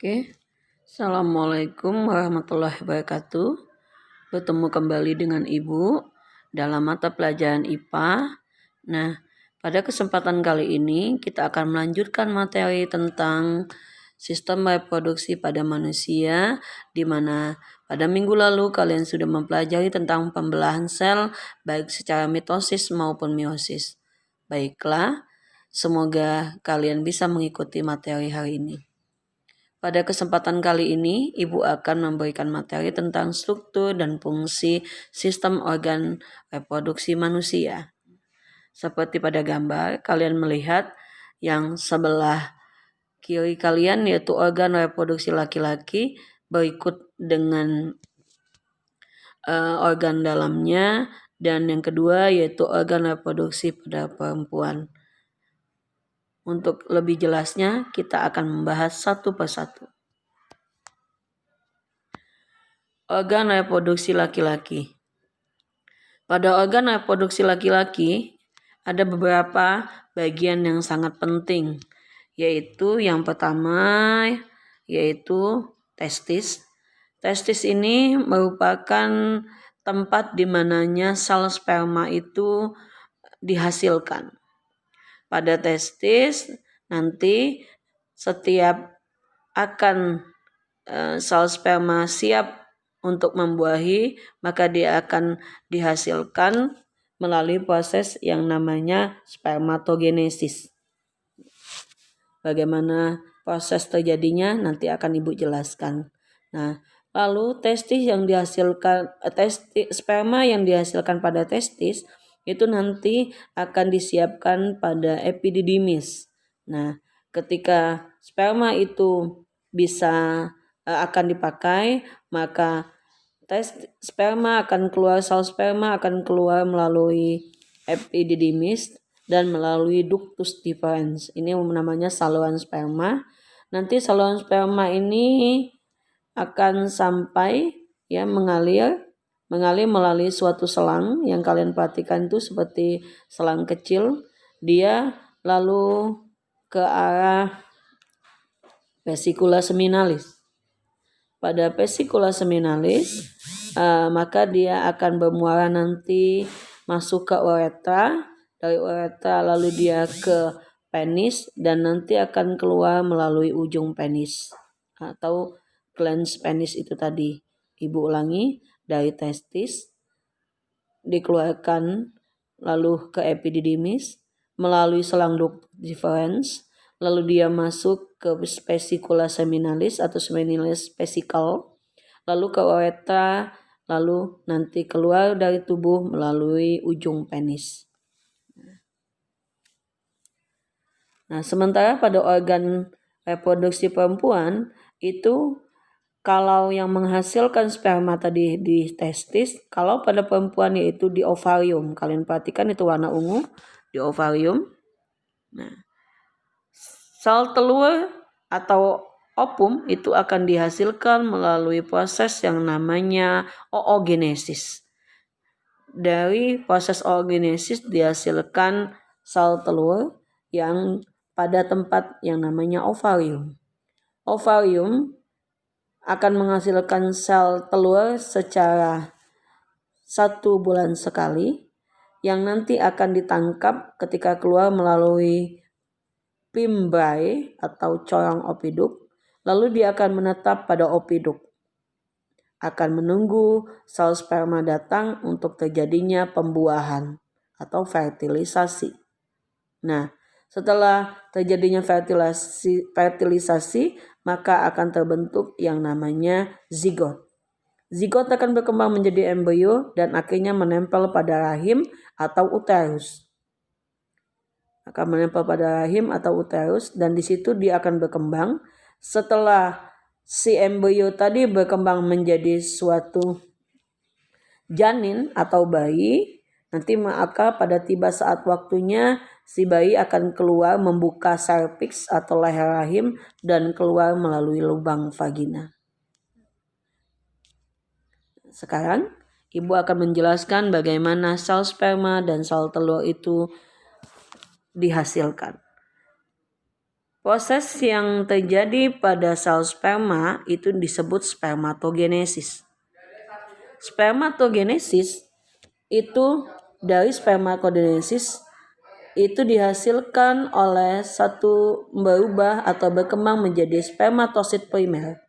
Oke, Assalamualaikum warahmatullahi wabarakatuh. Bertemu kembali dengan Ibu dalam mata pelajaran IPA. Nah, pada kesempatan kali ini kita akan melanjutkan materi tentang sistem reproduksi pada manusia, di mana pada minggu lalu kalian sudah mempelajari tentang pembelahan sel baik secara mitosis maupun meiosis. Baiklah, semoga kalian bisa mengikuti materi hari ini. Pada kesempatan kali ini, Ibu akan memberikan materi tentang struktur dan fungsi sistem organ reproduksi manusia. Seperti pada gambar, kalian melihat yang sebelah kiri kalian yaitu organ reproduksi laki-laki, berikut dengan organ dalamnya, dan yang kedua yaitu organ reproduksi pada perempuan. Untuk lebih jelasnya, kita akan membahas satu persatu. Organ reproduksi laki-laki. Pada organ reproduksi laki-laki ada beberapa bagian yang sangat penting, yaitu yang pertama yaitu testis. Testis ini merupakan tempat di mananya sel sperma itu dihasilkan. Pada testis nanti setiap akan sel sperma siap untuk membuahi, maka dia akan dihasilkan melalui proses yang namanya spermatogenesis. Bagaimana proses terjadinya nanti akan Ibu jelaskan. Nah, lalu sperma yang dihasilkan pada testis itu nanti akan disiapkan pada epididymis. Nah, ketika sperma itu bisa akan dipakai, maka sel sperma akan keluar melalui epididymis dan melalui ductus deferens. Ini namanya saluran sperma. Nanti saluran sperma ini akan sampai mengalir melalui suatu selang yang kalian perhatikan itu seperti selang kecil. Dia lalu ke arah vesicula seminalis. Pada vesicula seminalis, maka dia akan bermuara nanti masuk ke uretra. Dari uretra lalu dia ke penis dan nanti akan keluar melalui ujung penis atau glans penis itu tadi. Ibu ulangi, dari testis dikeluarkan lalu ke epididymis melalui selang ductus deferens, lalu dia masuk ke vesicula seminalis atau seminalis vesicle, lalu ke uretra, lalu nanti keluar dari tubuh melalui ujung penis. Nah, sementara pada organ reproduksi perempuan itu kalau yang menghasilkan sperma tadi di testis, kalau pada perempuan yaitu di ovarium. Kalian perhatikan itu warna ungu di ovarium. Nah, sel telur atau ovum itu akan dihasilkan melalui proses yang namanya oogenesis. Dari proses oogenesis dihasilkan sel telur yang pada tempat yang namanya ovarium. Ovarium akan menghasilkan sel telur secara 1 bulan sekali yang nanti akan ditangkap ketika keluar melalui fimbriae atau corong opiduk, lalu dia akan menetap pada opiduk. Akan menunggu sel sperma datang untuk terjadinya pembuahan atau fertilisasi. Nah, setelah terjadinya fertilisasi, maka akan terbentuk yang namanya zigot. Zigot akan berkembang menjadi embrio dan akhirnya menempel pada rahim atau uterus. Dan di situ dia akan berkembang. Setelah si embrio tadi berkembang menjadi suatu janin atau bayi, nanti maka pada tiba saat waktunya si bayi akan keluar membuka serviks atau leher rahim dan keluar melalui lubang vagina. Sekarang Ibu akan menjelaskan bagaimana sel sperma dan sel telur itu dihasilkan. Proses yang terjadi pada sel sperma itu disebut spermatogenesis. Spermatogenesis itu dari spermatogenesis itu dihasilkan oleh satu berubah atau berkembang menjadi spermatosit primer.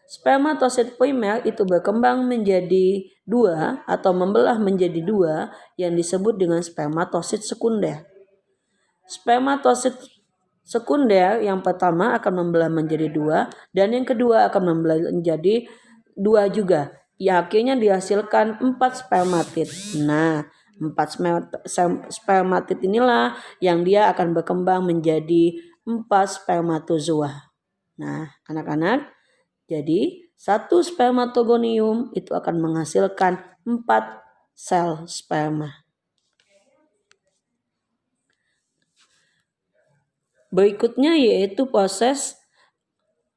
Spermatosit primer itu berkembang menjadi dua atau membelah menjadi dua yang disebut dengan spermatosit sekunder. Spermatosit sekunder yang pertama akan membelah menjadi dua dan yang kedua akan membelah menjadi dua juga. Ya, akhirnya dihasilkan 4 spermatid. Nah, 4 spermatid inilah yang dia akan berkembang menjadi 4 spermatozoa. Nah, anak-anak, jadi satu spermatogonium itu akan menghasilkan 4 sel sperma. Berikutnya yaitu proses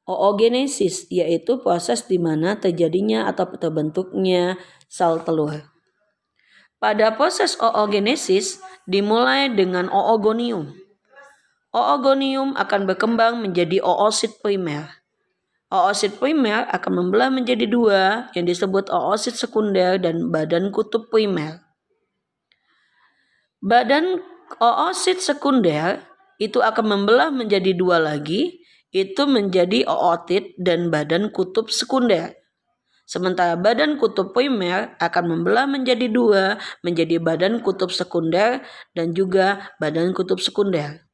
oogenesis, yaitu proses di mana terjadinya atau terbentuknya sel telur. Pada proses oogenesis dimulai dengan oogonium. Oogonium akan berkembang menjadi oosit primer. Oosit primer akan membelah menjadi dua yang disebut oosit sekunder dan badan kutub primer. Badan oosit sekunder itu akan membelah menjadi dua lagi, itu menjadi ootit dan badan kutub sekunder. Sementara badan kutub primer akan membelah menjadi dua, menjadi badan kutub sekunder dan juga badan kutub sekunder.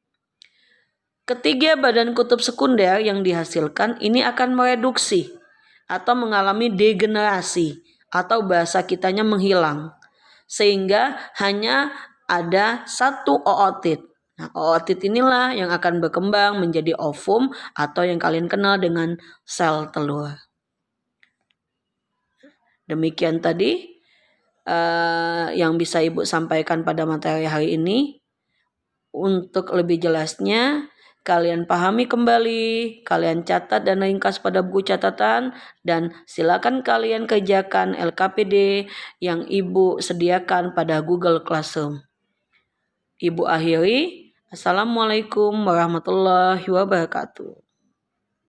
Ketiga badan kutub sekunder yang dihasilkan ini akan mereduksi atau mengalami degenerasi atau bahasa kitanya menghilang. Sehingga hanya ada satu ootit. Nah, ootit inilah yang akan berkembang menjadi ovum atau yang kalian kenal dengan sel telur. Demikian tadi yang bisa Ibu sampaikan pada materi hari ini. Untuk lebih jelasnya, kalian pahami kembali, kalian catat dan ringkas pada buku catatan, dan silakan kalian kerjakan LKPD yang Ibu sediakan pada Google Classroom. Ibu akhiri, Assalamualaikum warahmatullahi wabarakatuh.